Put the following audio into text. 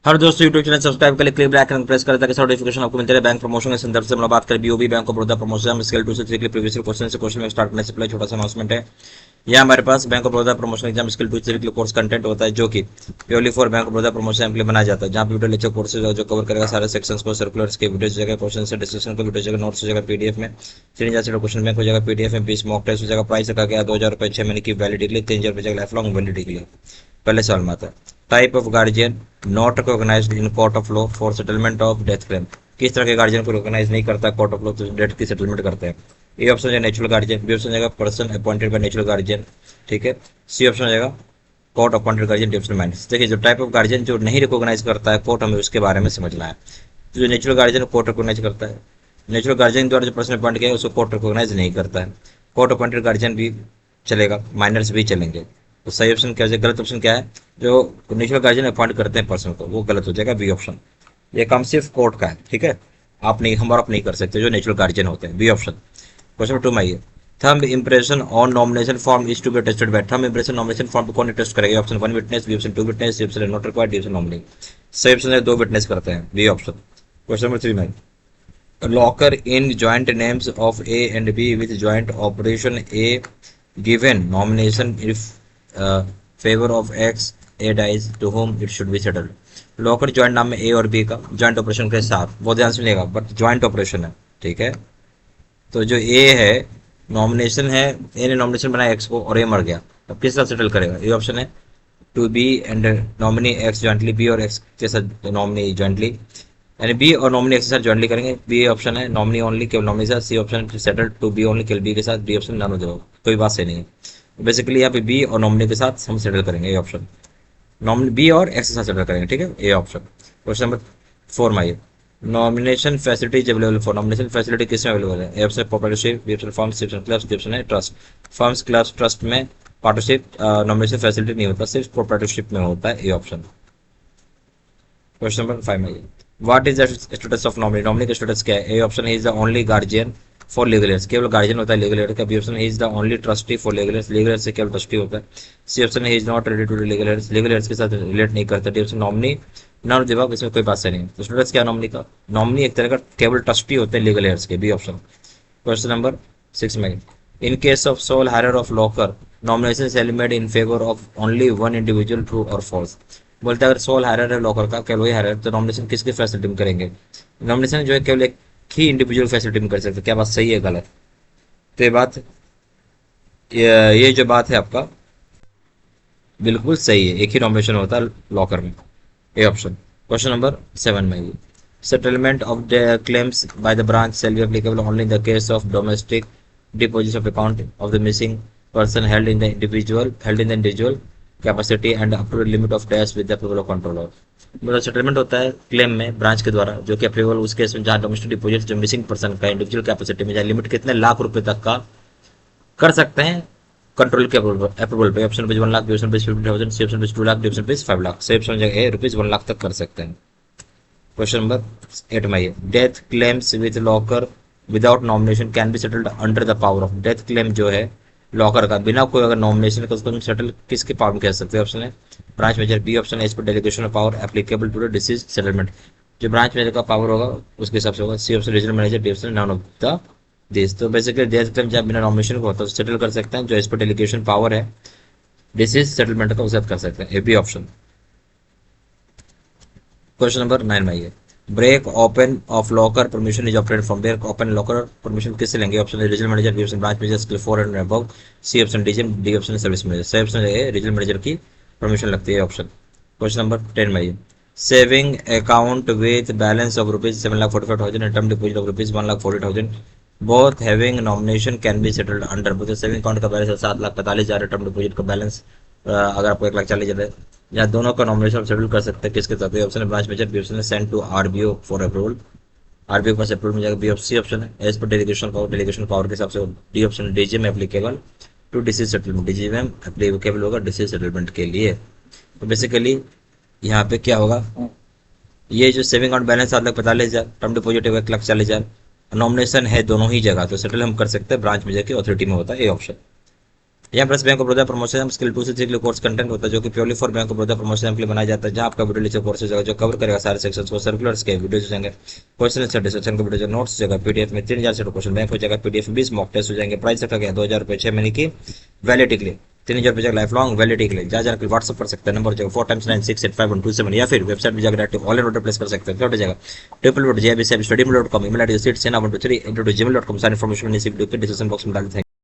हर दोस्तों YouTube channel subscribe कर click black रंग प्रेस करें ताकि सारे नोटिफिकेशन आपको मिलते रहे। बैंक प्रमोशन के संदर्भ से हम लोग बात करें BOB bank of Baroda promotion scale 2 से 3 के लिए प्रीवियस क्वेश्चन से क्वेश्चन में स्टार्ट करने से पहले छोटा सा अनाउंसमेंट है। यहाँ हमारे पास bank of Baroda promotion exam skill 2 से 3 के लिए कोर्स कंटेंट होता है जो कि purely for bank of Baroda promotion के लिए बनाया जाता है, जहाँ वीडियो लेक्चर कोर्सेज जो कवर करेगा सारे सेक्शंस को, सर्कुलर्स के वीडियो जगह, क्वेश्चन से डिस्कशन को वीडियो जगह, नोट्स जगह पीडीएफ में 3000 क्वेश्चन बैंक हो जाएगा पीडीएफ में, 20 मॉक टेस्ट हो जाएगा। प्राइस रखा गया 2000 रुपये 6 महीने की वैलिडिटी के लिए, 3000 रुपये लाइफ लॉन्ग वैलिडिटी के लिए। पहले सवाल में आता है type of guardian not recognised in court of law for settlement of death claim. किस तरह के गार्जियन को रिकॉग्नाइज नहीं करता कोर्ट ऑफ लॉ तो डेथ की सेटलमेंट करते हैं। ए ऑप्शन है नेचुरल गार्जियन, बी ऑप्शन जाएगा person appointed by natural guardian, ठीक है। सी ऑप्शन हो जाएगा court appointed guardian, D option minus. देखिए जो टाइप ऑफ गार्जियन जो नहीं रिकॉग्नाइज करता है कोर्ट, हमें उसके बारे में समझना है। तो जो नेचुरल गार्जियन कोर्ट रिकॉग्नाइज करता है, नेचुरल गार्जियन द्वारा जो पर्सन अपॉइंट किया है उसको कोर्ट रिकॉग्नाइज नहीं करता है। कोर्ट अपॉइंटेड गार्जियन भी चलेगा, माइनर्स भी चलेंगे। तो सही ऑप्शन क्या है, गलत ऑप्शन क्या है, जो नेचुरल गार्जियन अपॉइंट करते हैं पर्सन को, वो गलत हो जाएगा, बी ऑप्शन। ये काम सिर्फ कोर्ट का है, ठीक है। आप नहीं, हम और आप नहीं कर सकते जो नेचुरल गार्जियन होते हैं, बी ऑप्शन। क्वेश्चन नंबर 2 में आइए, thumb impression on nomination form is to be tested by. Thumb impression nomination form पे कौन टेस्ट करेगा? Option 1 witness, B option 2 witness, C option not required, D option nominee. सही option है 2 witness करते हैं, B option. Question number 3 में locker in joint names of A and B with joint operation A given nomination if favour of X A dies to whom it should be settled. Locker joint नाम में ए और B का joint operation के साथ, बहुत ध्यान सुनिएगा, butt joint operation है, ठीक है। तो जो ए है नॉमिनेशन है, ए ने नॉमिनेशन बनाया एक्स को और ए मर गया, अब किस साथ सेटल करेगा? ये ऑप्शन है to B and nominee X jointly, B और एक्स के साथ नॉमिनी जॉइंटली, यानी बी और नॉमिनी एक्स के साथ जॉइंटली करेंगे, बी ऑप्शन है नॉमिनी ओनली केवल नॉमिनी के साथ, C option settle to B only केवल बी के साथ, डी ऑप्शन नन हो जाओ, कोई बात सही नहीं है। बेसिकली यहाँ पे बी और नॉमिनी के साथ हम सेटल करेंगे, ये ऑप्शन नॉमिनी बी और एक्स के साथ सेटल करेंगे, ठीक है, ये ऑप्शन। क्वेश्चन नंबर 4 में आइए, nomination facilities available for. Nomination facility किस में अवेलेबल है? A option proprietorship, B option firms, C option clubs, D option है ट्रस्ट। फर्म्स, क्लब्स, ट्रस्ट में पार्टनरशिप नॉमिनेशन फैसिलिटी नहीं होता, सिर्फ प्रोप्राइटरशिप में होता है, ए ऑप्शन। क्वेश्चन नंबर 5 में what is the status of nominee. Nominee का स्टेटस क्या है? A option is the only guardian for legal heirs, केवल गार्जियन होता है लीगल एयर का, B option is the only trustee for legal heirs, legal heirs से केवल trustee होता है, C option is not related to legal heirs, legal heirs के साथ रिलेट नहीं करता, डी ऑप्शन नॉमिनी नॉन जवाब, इसमें कोई बात से नहीं। तो स्टेटस क्या नॉमिनी का? नॉमिनी एक तरह का केवल ट्रस्टी होते हैं लीगल एयर्स के, बी ऑप्शन। क्वेश्चन नंबर 6 में in case of sole hirer of locker nomination shall made in favour of only one individual, true और फॉल्स। बोलते हैं अगर सोल हायरर है लॉकर का, केवल वही हायरर, तो नॉमिनेशन किसके फैसिलिटी में करेंगे? नॉमिनेशन जो है केवल एक ही इंडिविजुअल फैसिलिटी में कर सकते। क्या बात सही है गलत? तो ये बात, ये जो बात है आपका बिल्कुल सही है, एक ही नॉमिनेशन होता है लॉकर में, ए ऑप्शन। क्वेश्चन नंबर 7 में settlement of the claims by the branch shall be applicable only in the case of domestic deposit of account of the missing person held in the individual capacity and up to limit of dash with the approval of controller. मतलब settlement होता है claim में branch के द्वारा, जो कि approval उस case में जहाँ डोमेस्टिक डिपॉजिट जो मिसिंग पर्सन का इंडिविजुअल कैपेसिटी में, जहाँ लिमिट कितने लाख रुपए तक का कर सकते हैं कंट्रोल के अप्रूवल पे। ऑप्शन पे 1 लाख, बी ऑप्शन पे 50,000, सी ऑप्शन पे 2 लाख, डी ऑप्शन पे 5 लाख। सही ऑप्शन है ₹1 लाख तक कर सकते हैं। क्वेश्चन नंबर 8 में आइए, death claims with locker without nomination can be settled under the power of. Death claim जो है लॉकर का बिना कोई अगर नॉमिनेशन का उसको सेटल किसके पावर में कह सकते हैं? ऑप्शन है ब्रांच मैनेजर, बी ऑप्शन है इस पर delegation of power applicable to the deceased settlement, जो ब्रांच मैनेजर का पावर होगा उसके हिसाब से होगा, C option regional manager, D option none of the this. तो बेसिकली डेथ क्लेम जब बिना नॉमिनेशन को होता है सेटल कर सकते हैं, जो इस पर डेलीगेशन पावर है डिसीज सेटलमेंट का उसे कर सकते हैं, A B option. Question number 9 में आइए, break open of locker permission is operated from. Break open locker permission किससे लेंगे? ऑप्शन है regional manager, B option branch manager scale 4 and above, C option DGM, D option service manager. सही option है regional manager की permission लगती है, option. Question number 10 में आइए, saving account with balance of ₹7,45,000 and term deposit of ₹1,40,000 both having nomination can be settled under. Both saving account का balance 7,45,000, term deposit का balance अगर आपको 1,40,000 है, या दोनों का नॉमिनेशन सेटल कर सकते हैं किसके साथ? ऑप्शन है ब्रांच मैनेजर, बी ऑप्शन है send to RBO for approval, RBO के पास अप्रूवल मिल जाएगा, बी ऑप्शन, सी ऑप्शन है एज पर डेलीगेशन पावर के हिसाब से, D option DGM applicable to deceased settlement, DGM applicable होगा डिसीज सेटलमेंट के लिए। तो बेसिकली यहाँ पे क्या होगा, ये जो saving account balance 7,45,000, term deposit 1,40,000, nomination है दोनों ही जगह, तो सेटल हम कर सकते हैं ब्रांच मैनेजर की अथॉरिटी में होता है, ए ऑप्शन। यहाँ पर bank of Baroda promotion skill 2 से 3 के लिए कोर्स कंटेंट होता है जो कि purely for bank of Baroda promotion के लिए बनाया जाता है, जहाँ आपका वीडियो लीचर कोर्स होगा जो कवर करेगा सारे सेक्शंस को, सर्कुलर्स के वीडियो हो जाएंगे, क्वेश्चन आंसर सेक्शन का वीडियो नोट्स हो जाएगा, पीडीएफ में 3000 से क्वेश्चन बैंक हो जाएगा, पीडीएफ 20 मॉक टेस्ट हो जाएंगे, प्राइस रखा गया 2000 रुपये 6 महीने की वैलिडिटी के लिए, 3000 रुपये लाइफ लॉन्ग वैलिडिटी के लिए। जहाँ जाकर व्हाट्सअप कर सकते हैं, नंबर हो जाएगा 4x968512 या फिर वेबसाइट में जाकर डायरेक्ट ऑनलाइन ऑर्डर प्लेस कर सकते हैं, हो जाएगा www.jbstudy.com, email ID seat sena123@gmail.com। सारी इन्फॉर्मेशन इसी वीडियो के डिस्क्रिप्शन बॉक्स में डाल देते हैं।